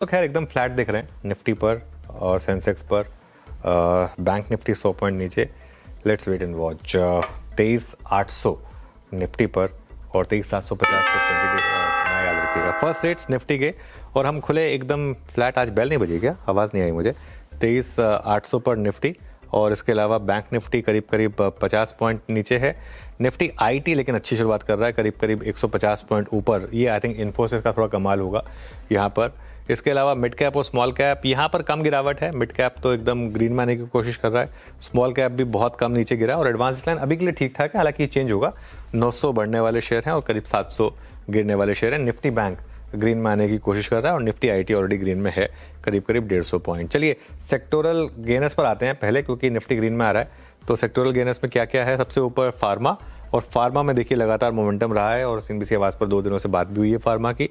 तो खैर एकदम फ्लैट दिख रहे हैं निफ्टी पर और सेंसेक्स पर। बैंक निफ्टी 100 पॉइंट नीचे। Let's wait and watch. 23,800 Nifty पर और 23,750 पर 20 नया याद रखिएगा। फर्स्ट रेट्स निफ्टी के और हम खुले एकदम फ्लैट। आज बेल नहीं बजी क्या? आवाज़ नहीं आई मुझे। 23,800 पर निफ्टी और इसके अलावा बैंक निफ्टी करीब करीब 50 पॉइंट नीचे है। निफ्टी आईटी लेकिन अच्छी शुरुआत कर रहा है, करीब करीब 150 पॉइंट ऊपर। ये आई थिंक इन्फोसिस का थोड़ा कमाल होगा यहाँ पर। इसके अलावा मिड कैप और स्मॉल कैप यहाँ पर कम गिरावट है। मिड कैप तो एकदम ग्रीन में आने की कोशिश कर रहा है, स्मॉल कैप भी बहुत कम नीचे गिरा और एडवांस डिक्लाइन अभी के लिए ठीक ठाक है। हालांकि चेंज होगा। 900 बढ़ने वाले शेयर हैं और करीब 700 गिरने वाले शेयर हैं। निफ्टी बैंक ग्रीन में आने की कोशिश कर रहा है और निफ्टी आईटी ऑलरेडी ग्रीन में है, करीब करीब 150 पॉइंट। चलिए सेक्टोरल गेनर्स पर आते हैं पहले, क्योंकि निफ्टी ग्रीन में आ रहा है। तो सेक्टोरल गेनर्स में क्या क्या है? सबसे ऊपर फार्मा, और फार्मा में देखिए लगातार मोमेंटम रहा है और सीएनबीसी आवाज़ पर 2 दिनों से बात भी हुई है फार्मा की।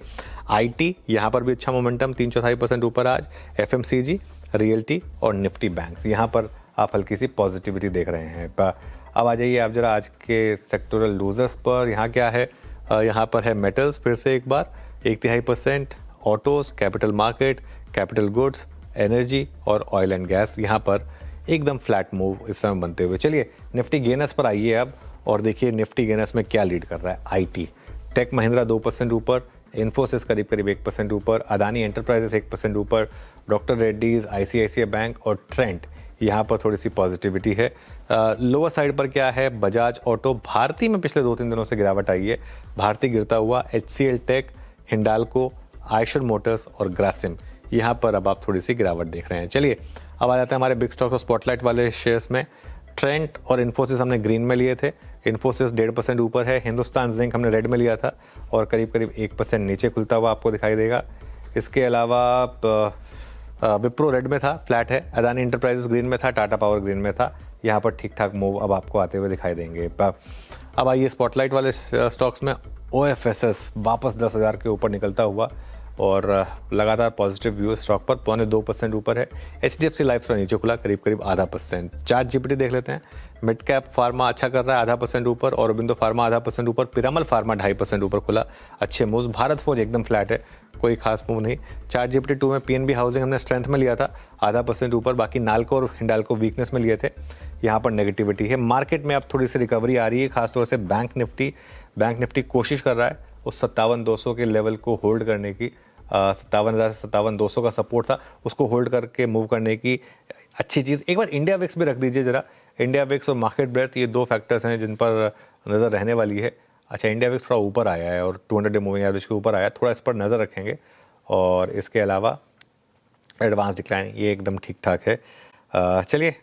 आईटी यहाँ पर भी अच्छा मोमेंटम, 3-4% ऊपर आज। एफएमसीजी, रियल्टी और निफ्टी बैंक्स, यहाँ पर आप हल्की सी पॉजिटिविटी देख रहे हैं। अब आ जाइए आप जरा आज के सेक्टोरल लूजर्स पर। यहाँ क्या है? यहाँ पर है मेटल्स, फिर से एक बार 1.5%। Autos, capital market, capital goods, energy और ऑयल एंड गैस, यहाँ पर एकदम फ्लैट मूव इस समय बनते हुए। चलिए निफ्टी गेनर्स पर आइए अब और देखिए निफ्टी गेनर्स में क्या लीड कर रहा है। आईटी, टेक महिंद्रा 2% ऊपर, इन्फोसिस करीब करीब 1% ऊपर, अदानी एंटरप्राइजेस 1% ऊपर, डॉक्टर रेड्डीज, आईसीआईसीआई बैंक और ट्रेंट, यहाँ पर थोड़ी सी पॉजिटिविटी है। लोअर साइड पर क्या है? बजाज ऑटो, भारती में पिछले 2-3 दिनों से गिरावट आई है। भारती गिरता हुआ, HCL Tech, Hindalco, Eicher Motors और ग्रासिम, यहाँ पर अब आप थोड़ी सी गिरावट देख रहे हैं। चलिए अब आ जाते हैं हमारे बिग स्टॉक और स्पॉटलाइट वाले शेयर्स में। ट्रेंट और इन्फोसिस हमने ग्रीन में लिए थे। इन्फोसिस 1.5% ऊपर है। हिंदुस्तान जिंक हमने रेड में लिया था और करीब करीब 1% नीचे खुलता हुआ आपको दिखाई देगा। इसके अलावा विप्रो रेड में था, फ्लैट है। अदानी एंटरप्राइजेस ग्रीन में था, टाटा पावर ग्रीन में था। यहाँ पर ठीक ठाक मूव अब आपको आते हुए दिखाई देंगे। अब आइए स्पॉटलाइट वाले स्टॉक्स में। ओएफएसएस वापस 10,000 के ऊपर निकलता हुआ और लगातार पॉजिटिव व्यू स्टॉक पर, 0.25% ऊपर है। एचडीएफसी लाइफ थोड़ा नीचे खुला, करीब करीब 0.5%। चार्ट जीपीटी देख लेते हैं। मिड कैप फार्मा अच्छा कर रहा है, 0.5% ऊपर। औरबिंदो फार्मा 0.5% ऊपर। पिरामल फार्मा 2.5% ऊपर खुला, अच्छे मूव्स। भारत फोर्ज एकदम फ्लैट है, कोई खास मूव नहीं। चार्ट जीपीटी 2 में पीएनबी हाउसिंग हमने स्ट्रेंथ में लिया था, 0.5% ऊपर। बाकी नाल्को और हिंडाल्को वीकनेस में लिए थे, यहाँ पर नेगेटिविटी है। मार्केट में अब थोड़ी सी रिकवरी आ रही है, खासतौर से बैंक निफ्टी कोशिश कर रहा है उस 57,200 के लेवल को होल्ड करने की। 57,000 से 57,200 का सपोर्ट था, उसको होल्ड करके मूव करने की अच्छी चीज़। एक बार इंडिया विक्स भी रख दीजिए जरा। इंडिया विक्स और मार्केट ब्रेथ, ये 2 फैक्टर्स हैं जिन पर नज़र रहने वाली है। अच्छा, इंडिया विक्स थोड़ा ऊपर आया है और 200 डे मूविंग एवरेज के ऊपर आया है, थोड़ा इस पर नज़र रखेंगे। और इसके अलावा एडवांस डिक्लाइन ये एकदम ठीक ठाक है। चलिए